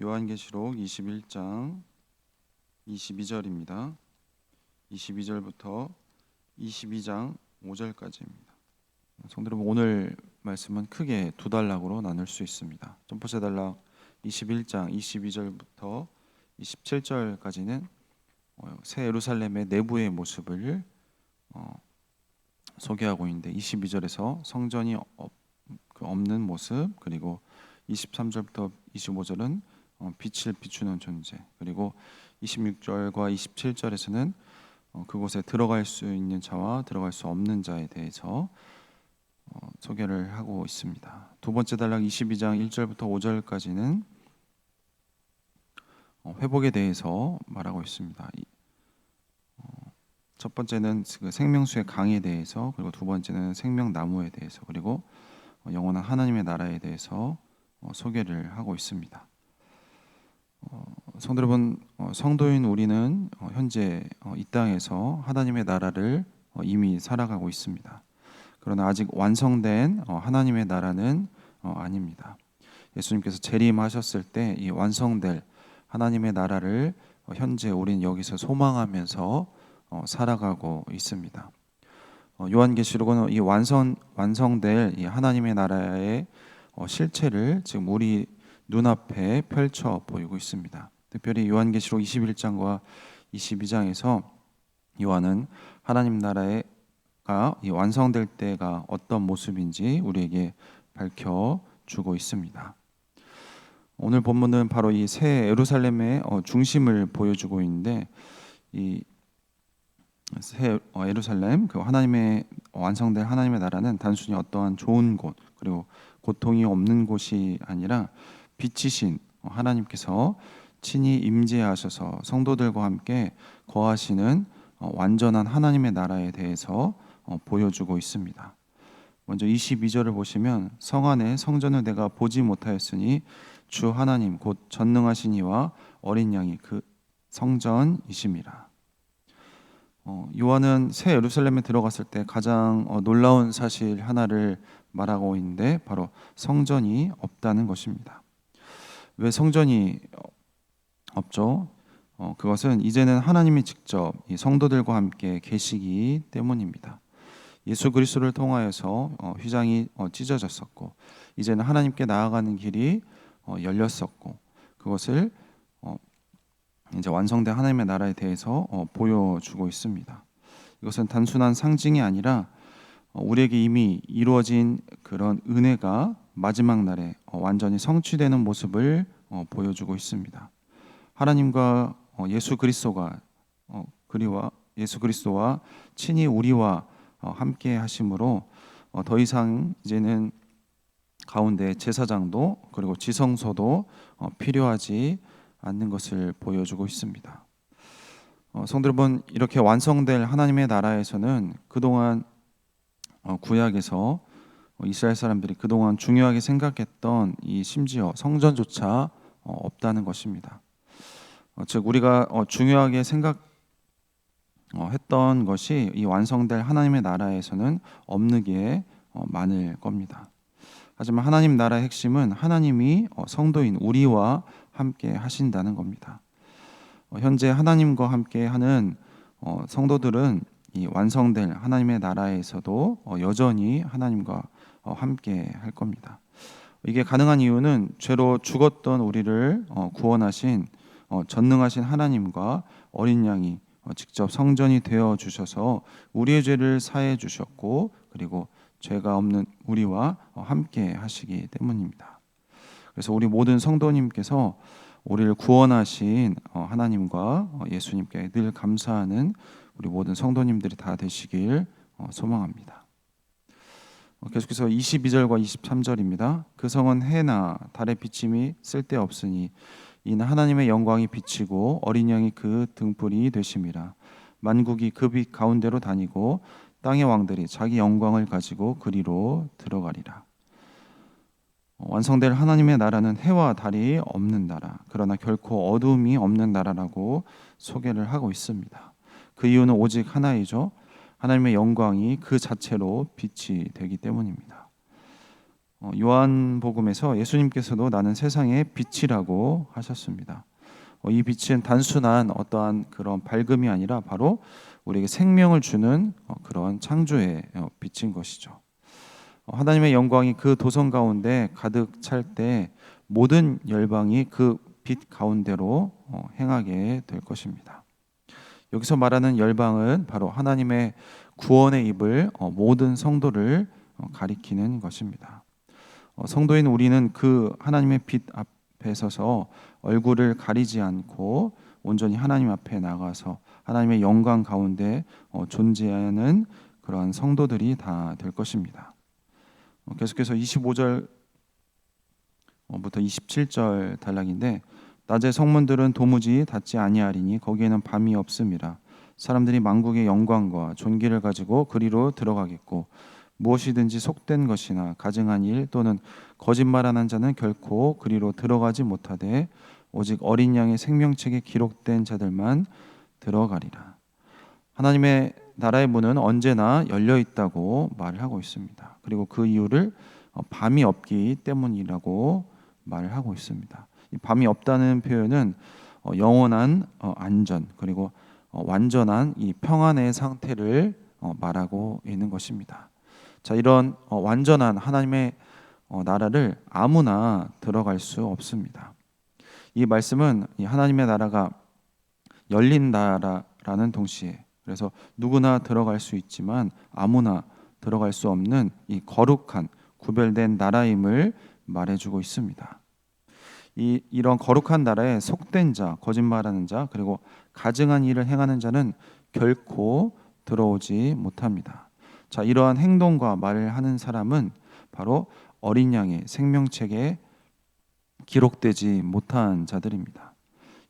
요한계시록 21장 22절입니다. 22절부터 22장 5절까지입니다. 성도 여러분, 오늘 말씀은 크게 두 단락으로 나눌 수 있습니다. 첫 번째 단락 21장 22절부터 27절까지는 새 예루살렘의 내부의 모습을 소개하고 있는데, 22절에서 성전이 없는 모습, 그리고 23절부터 25절은 빛을 비추는 존재, 그리고 26절과 27절에서는 그곳에 들어갈 수 있는 자와 들어갈 수 없는 자에 대해서 소개를 하고 있습니다. 두 번째 단락 22장 1절부터 5절까지는 회복에 대해서 말하고 있습니다. 첫 번째는 그 생명수의 강에 대해서, 그리고 두 번째는 생명나무에 대해서, 그리고 영원한 하나님의 나라에 대해서 소개를 하고 있습니다. 성도 여러분, 성도인 우리는 현재 이 땅에서 하나님의 나라를 이미 살아가고 있습니다. 그러나 아직 완성된 하나님의 나라는 아닙니다. 예수님께서 재림하셨을 때 이 완성될 하나님의 나라를 현재 우리는 여기서 소망하면서 살아가고 있습니다. 요한계시록은 이 완성될 이 하나님의 나라의 실체를 지금 우리 눈앞에 펼쳐 보이고 있습니다. 특별히 요한계시록 21장과 22장에서 요한은 하나님 나라가 이 완성될 때가 어떤 모습인지 우리에게 밝혀주고 있습니다. 오늘 본문은 바로 이 새 예루살렘의 중심을 보여주고 있는데, 이 새 예루살렘, 그 하나님의 완성된 하나님의 나라는 단순히 어떠한 좋은 곳, 그리고 고통이 없는 곳이 아니라 빛이신 하나님께서 친히 임재하셔서 성도들과 함께 거하시는 완전한 하나님의 나라에 대해서 보여주고 있습니다. 먼저 22절을 보시면, 성 안에 성전을 내가 보지 못하였으니 주 하나님 곧 전능하신 이와 어린 양이 그 성전이심이라. 요한은 새 예루살렘에 들어갔을 때 가장 놀라운 사실 하나를 말하고 있는데, 바로 성전이 없다는 것입니다. 왜 성전이 없죠? 그것은 이제는 하나님이 직접 이 성도들과 함께 계시기 때문입니다. 예수 그리스도를 통하여서 휘장이 찢어졌었고, 이제는 하나님께 나아가는 길이 열렸었고, 그것을 이제 완성된 하나님의 나라에 대해서 보여주고 있습니다. 이것은 단순한 상징이 아니라 우리에게 이미 이루어진 그런 은혜가 마지막 날에 완전히 성취되는 모습을 보여주고 있습니다. 하나님과 예수 그리스도와 친히 우리와 함께 하심으로 더 이상 이제는 가운데 제사장도 그리고 지성소도 필요하지 않는 것을 보여주고 있습니다. 성도 여러분, 이렇게 완성될 하나님의 나라에서는 그동안 구약에서 이스라엘 사람들이 그동안 중요하게 생각했던 이 심지어 성전조차 없다는 것입니다. 즉 우리가 중요하게 생각했던 것이 이 완성될 하나님의 나라에서는 없는 게 많을 겁니다. 하지만 하나님 나라의 핵심은 하나님이 성도인 우리와 함께 하신다는 겁니다. 현재 하나님과 함께 하는 성도들은 이 완성될 하나님의 나라에서도 여전히 하나님과 함께 할 겁니다. 이게 가능한 이유는 죄로 죽었던 우리를 구원하신 전능하신 하나님과 어린 양이 직접 성전이 되어 주셔서 우리의 죄를 사해 주셨고, 그리고 죄가 없는 우리와 함께 하시기 때문입니다. 그래서 우리 모든 성도님께서 우리를 구원하신 하나님과 예수님께 늘 감사하는 우리 모든 성도님들이 다 되시길 소망합니다. 계속해서 22절과 23절입니다. 그 성은 해나 달의 비침이 쓸데없으니 이는 하나님의 영광이 비치고 어린 양이 그 등불이 되심이라. 만국이 그 빛 가운데로 다니고 땅의 왕들이 자기 영광을 가지고 그리로 들어가리라. 완성될 하나님의 나라는 해와 달이 없는 나라, 그러나 결코 어두움이 없는 나라라고 소개를 하고 있습니다. 그 이유는 오직 하나이죠. 하나님의 영광이 그 자체로 빛이 되기 때문입니다. 요한복음에서 예수님께서도 나는 세상의 빛이라고 하셨습니다. 이 빛은 단순한 어떠한 그런 밝음이 아니라 바로 우리에게 생명을 주는 그런 창조의 빛인 것이죠. 하나님의 영광이 그 도성 가운데 가득 찰 때 모든 열방이 그 빛 가운데로 행하게 될 것입니다. 여기서 말하는 열방은 바로 하나님의 구원의 입을 모든 성도를 가리키는 것입니다. 성도인 우리는 그 하나님의 빛 앞에 서서 얼굴을 가리지 않고 온전히 하나님 앞에 나가서 하나님의 영광 가운데 존재하는 그러한 성도들이 다 될 것입니다. 계속해서 25절부터 27절 단락인데 낮의 성문들은 도무지 닫지 아니하리니 거기에는 밤이 없음이라. 사람들이 만국의 영광과 존귀를 가지고 그리로 들어가겠고 무엇이든지 속된 것이나 가증한 일 또는 거짓말하는 자는 결코 그리로 들어가지 못하되 오직 어린 양의 생명책에 기록된 자들만 들어가리라. 하나님의 나라의 문은 언제나 열려 있다고 말을 하고 있습니다. 그리고 그 이유를 밤이 없기 때문이라고 말을 하고 있습니다. 이 밤이 없다는 표현은 영원한 안전 그리고 완전한 이 평안의 상태를 말하고 있는 것입니다. 자, 이런 완전한 하나님의 나라를 아무나 들어갈 수 없습니다. 이 말씀은 이 하나님의 나라가 열린 나라라는 동시에 그래서 누구나 들어갈 수 있지만 아무나 들어갈 수 없는 이 거룩한 구별된 나라임을 말해주고 있습니다. 이런 거룩한 나라에 속된 자, 거짓말하는 자, 그리고 가증한 일을 행하는 자는 결코 들어오지 못합니다. 자, 이러한 행동과 말을 하는 사람은 바로 어린 양의 생명책에 기록되지 못한 자들입니다.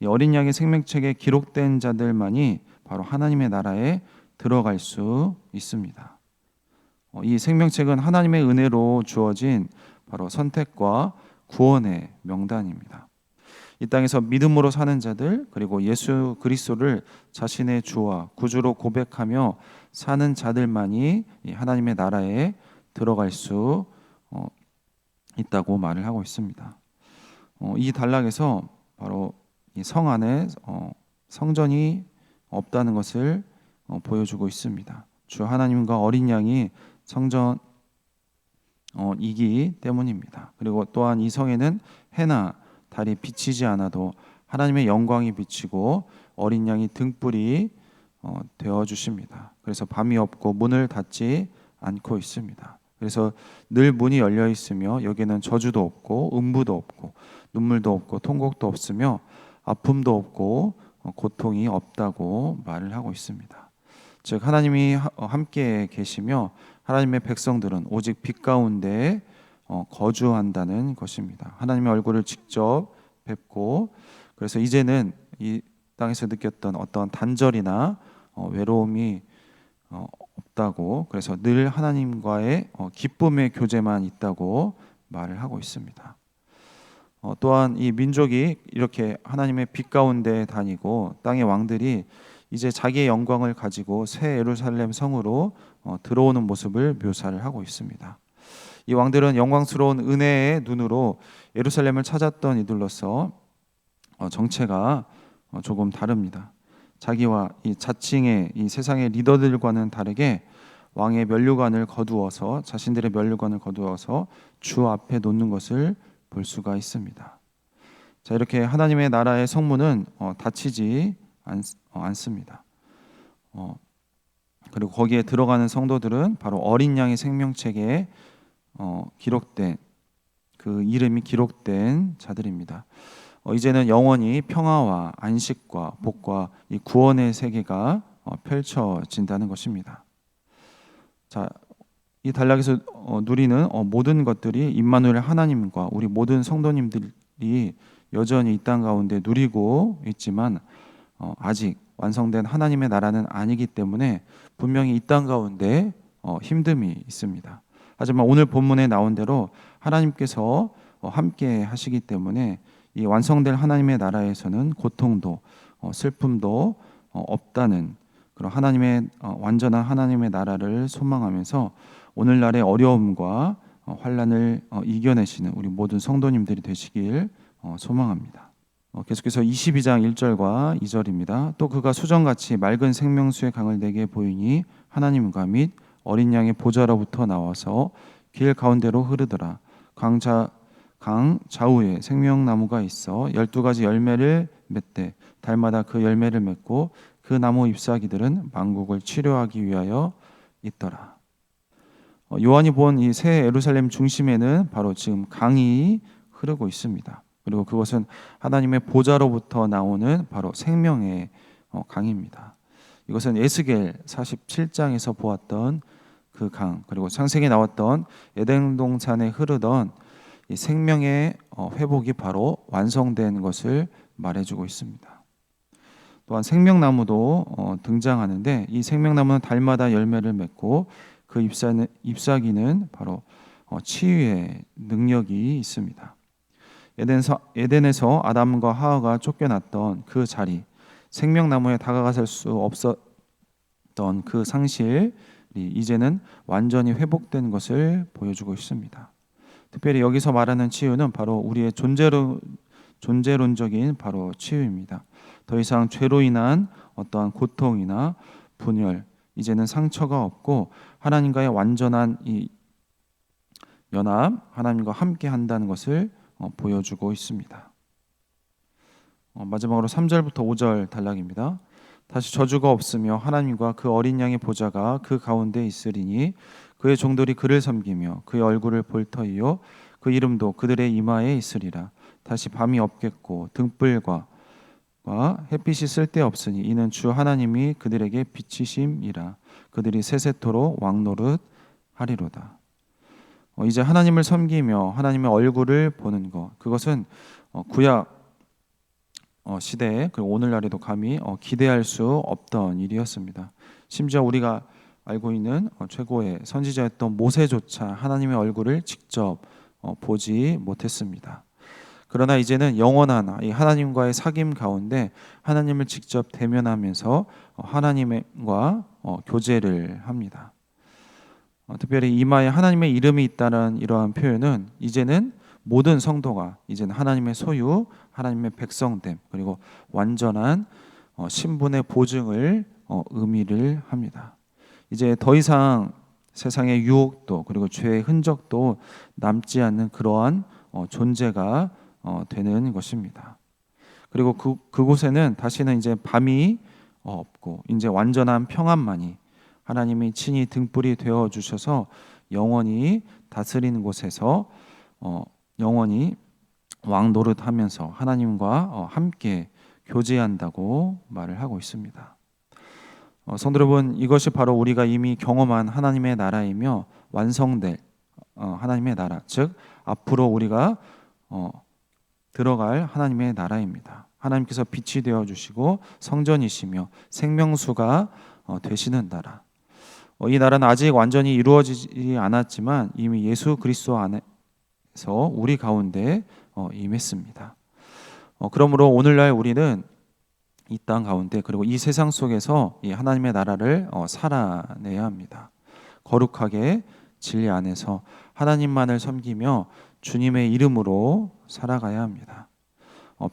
이 어린 양의 생명책에 기록된 자들만이 바로 하나님의 나라에 들어갈 수 있습니다. 이 생명책은 하나님의 은혜로 주어진 바로 선택과 구원의 명단입니다. 이 땅에서 믿음으로 사는 자들 그리고 예수 그리스도를 자신의 주와 구주로 고백하며 사는 자들만이 하나님의 나라에 들어갈 수 있다고 말을 하고 있습니다. 이 단락에서 바로 이 성 안에 성전이 없다는 것을 보여주고 있습니다. 주 하나님과 어린 양이 성전이기 때문입니다. 그리고 또한 이 성에는 해나 달이 비치지 않아도 하나님의 영광이 비치고 어린 양이 등불이 되어 주십니다. 그래서 밤이 없고 문을 닫지 않고 있습니다. 그래서 늘 문이 열려 있으며 여기에는 저주도 없고 음부도 없고 눈물도 없고 통곡도 없으며 아픔도 없고 고통이 없다고 말을 하고 있습니다. 즉 하나님이 함께 계시며 하나님의 백성들은 오직 빛 가운데 거주한다는 것입니다. 하나님의 얼굴을 직접 뵙고 그래서 이제는 이 땅에서 느꼈던 어떤 단절이나 외로움이 없다고 그래서 늘 하나님과의 기쁨의 교제만 있다고 말을 하고 있습니다. 또한 이 민족이 이렇게 하나님의 빛 가운데 다니고 땅의 왕들이 이제 자기의 영광을 가지고 새 예루살렘 성으로 들어오는 모습을 묘사를 하고 있습니다. 이 왕들은 영광스러운 은혜의 눈으로 예루살렘을 찾았던 이들로서 정체가 조금 다릅니다. 자기와 이 자칭의 이 세상의 리더들과는 다르게 왕의 면류관을 거두어서 자신들의 면류관을 거두어서 주 앞에 놓는 것을 볼 수가 있습니다. 자, 이렇게 하나님의 나라의 성문은 닫히지 않습니다. 그리고 거기에 들어가는 성도들은 바로 어린 양의 생명책에 기록된 그 이름이 기록된 자들입니다. 이제는 영원히 평화와 안식과 복과 이 구원의 세계가 펼쳐진다는 것입니다. 자, 이 단락에서 누리는 모든 것들이 임마누엘 하나님과 우리 모든 성도님들이 여전히 이 땅 가운데 누리고 있지만 아직 완성된 하나님의 나라는 아니기 때문에 분명히 이 땅 가운데 힘듦이 있습니다. 하지만 오늘 본문에 나온 대로 하나님께서 함께 하시기 때문에 이 완성될 하나님의 나라에서는 고통도 슬픔도 없다는 그런 하나님의 완전한 하나님의 나라를 소망하면서 오늘날의 어려움과 환난을 이겨내시는 우리 모든 성도님들이 되시길 소망합니다. 계속해서 22장 1절과 2절입니다. 또 그가 수정같이 맑은 생명수의 강을 내게 보이니 하나님과 및 어린 양의 보좌로부터 나와서 길 가운데로 흐르더라. 강 좌우에 생명나무가 있어 12가지 열매를 맺되 달마다 그 열매를 맺고 그 나무 잎사귀들은 만국을 치료하기 위하여 있더라. 요한이 본 이 새 예루살렘 중심에는 바로 지금 강이 흐르고 있습니다. 그리고 그것은 하나님의 보좌로부터 나오는 바로 생명의 강입니다. 이것은 에스겔 47장에서 보았던 그 강, 그리고 창세기에 나왔던 에덴 동산에 흐르던 이 생명의 회복이 바로 완성된 것을 말해주고 있습니다. 또한 생명나무도 등장하는데 이 생명나무는 달마다 열매를 맺고 그 잎사귀는 바로 치유의 능력이 있습니다. 에덴에서 아담과 하와가 쫓겨났던 그 자리, 생명나무에 다가갈 수 없었던 그 상실이 이제는 완전히 회복된 것을 보여주고 있습니다. 특별히 여기서 말하는 치유는 바로 우리의 존재론적인 바로 치유입니다. 더 이상 죄로 인한 어떠한 고통이나 분열, 이제는 상처가 없고 하나님과의 완전한 이 연합, 하나님과 함께 한다는 것을 보여주고 있습니다. 마지막으로 3절부터 5절 단락입니다. 다시 저주가 없으며 하나님과 그 어린 양의 보좌가 그 가운데 있으리니 그의 종들이 그를 섬기며 그의 얼굴을 볼 터이요 그 이름도 그들의 이마에 있으리라. 다시 밤이 없겠고 등불과 햇빛이 쓸데없으니 이는 주 하나님이 그들에게 빛이심이라. 그들이 세세토록 왕노릇 하리로다. 이제 하나님을 섬기며 하나님의 얼굴을 보는 것, 그것은 구약 시대에 그리고 오늘날에도 감히 기대할 수 없던 일이었습니다. 심지어 우리가 알고 있는 최고의 선지자였던 모세조차 하나님의 얼굴을 직접 보지 못했습니다. 그러나 이제는 영원한 이 하나님과의 사귐 가운데 하나님을 직접 대면하면서 하나님과 교제를 합니다. 특별히 이마에 하나님의 이름이 있다는 이러한 표현은 이제는 모든 성도가 이제는 하나님의 소유, 하나님의 백성됨, 그리고 완전한 신분의 보증을 의미를 합니다. 이제 더 이상 세상의 유혹도 그리고 죄의 흔적도 남지 않는 그러한 존재가 되는 것입니다. 그리고 그곳에는 다시는 이제 밤이 없고 이제 완전한 평안만이 하나님이 친히 등불이 되어 주셔서 영원히 다스리는 곳에서 영원히 왕노릇하면서 하나님과 함께 교제한다고 말을 하고 있습니다. 성도 여러분, 이것이 바로 우리가 이미 경험한 하나님의 나라이며 완성될 하나님의 나라, 즉 앞으로 우리가 들어갈 하나님의 나라입니다. 하나님께서 빛이 되어 주시고 성전이시며 생명수가 되시는 나라. 이 나라는 아직 완전히 이루어지지 않았지만 이미 예수 그리스도 안에서 우리 가운데 임했습니다. 그러므로 오늘날 우리는 이 땅 가운데 그리고 이 세상 속에서 이 하나님의 나라를 살아내야 합니다. 거룩하게 진리 안에서 하나님만을 섬기며 주님의 이름으로 살아가야 합니다.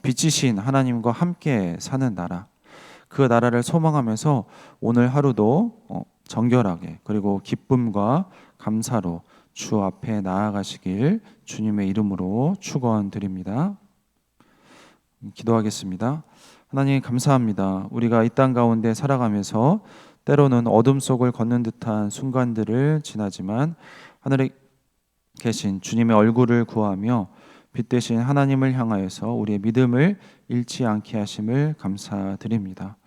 빛이신 하나님과 함께 사는 나라, 그 나라를 소망하면서 오늘 하루도 정결하게 그리고 기쁨과 감사로 주 앞에 나아가시길 주님의 이름으로 축원드립니다. 기도하겠습니다. 하나님 감사합니다. 우리가 이 땅 가운데 살아가면서 때로는 어둠 속을 걷는 듯한 순간들을 지나지만 하늘에 계신 주님의 얼굴을 구하며 빛 대신 하나님을 향하여서 우리의 믿음을 잃지 않게 하심을 감사드립니다.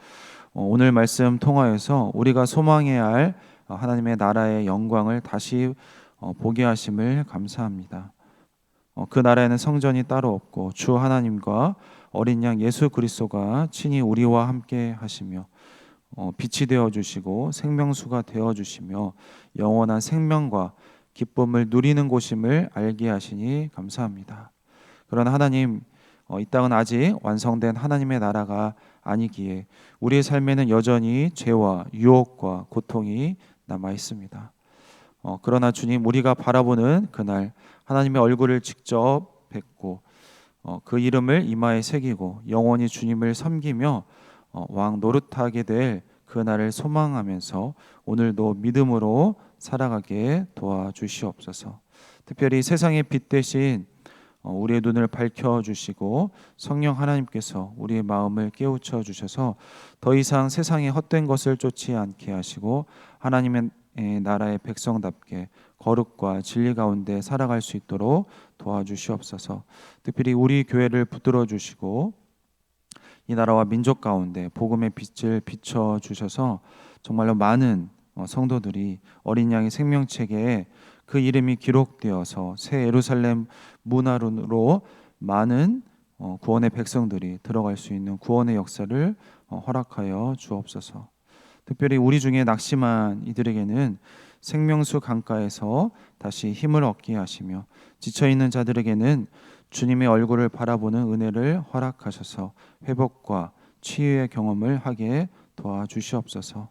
오늘 말씀 통하여서 우리가 소망해야 할 하나님의 나라의 영광을 다시 보게 하심을 감사합니다. 그 나라에는 성전이 따로 없고 주 하나님과 어린 양 예수 그리스도가 친히 우리와 함께 하시며 빛이 되어 주시고 생명수가 되어 주시며 영원한 생명과 기쁨을 누리는 곳임을 알게 하시니 감사합니다. 그러나 하나님, 이 땅은 아직 완성된 하나님의 나라가 아니기에 우리의 삶에는 여전히 죄와 유혹과 고통이 남아 있습니다. 그러나 주님, 우리가 바라보는 그날 하나님의 얼굴을 직접 뵙고 그 이름을 이마에 새기고 영원히 주님을 섬기며 왕 노릇하게 될 그날을 소망하면서 오늘도 믿음으로 살아가게 도와주시옵소서. 특별히 세상의 빛 대신 우리의 눈을 밝혀주시고 성령 하나님께서 우리의 마음을 깨우쳐 주셔서 더 이상 세상의 헛된 것을 쫓지 않게 하시고 하나님의 나라의 백성답게 거룩과 진리 가운데 살아갈 수 있도록 도와주시옵소서. 특별히 우리 교회를 붙들어 주시고 이 나라와 민족 가운데 복음의 빛을 비춰 주셔서 정말로 많은 성도들이 어린 양의 생명책에 그 이름이 기록되어서 새 예루살렘 문화로 많은 구원의 백성들이 들어갈 수 있는 구원의 역사를 허락하여 주옵소서. 특별히 우리 중에 낙심한 이들에게는 생명수 강가에서 다시 힘을 얻게 하시며 지쳐있는 자들에게는 주님의 얼굴을 바라보는 은혜를 허락하셔서 회복과 치유의 경험을 하게 도와주시옵소서.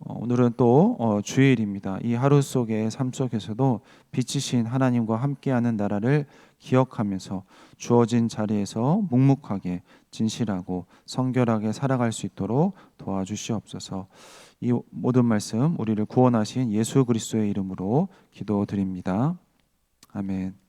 오늘은 또 주일입니다. 이 하루 속의 삶 속에서도 빛이신 하나님과 함께하는 나라를 기억하면서 주어진 자리에서 묵묵하게 진실하고 성결하게 살아갈 수 있도록 도와주시옵소서. 이 모든 말씀 우리를 구원하신 예수 그리스도의 이름으로 기도드립니다. 아멘.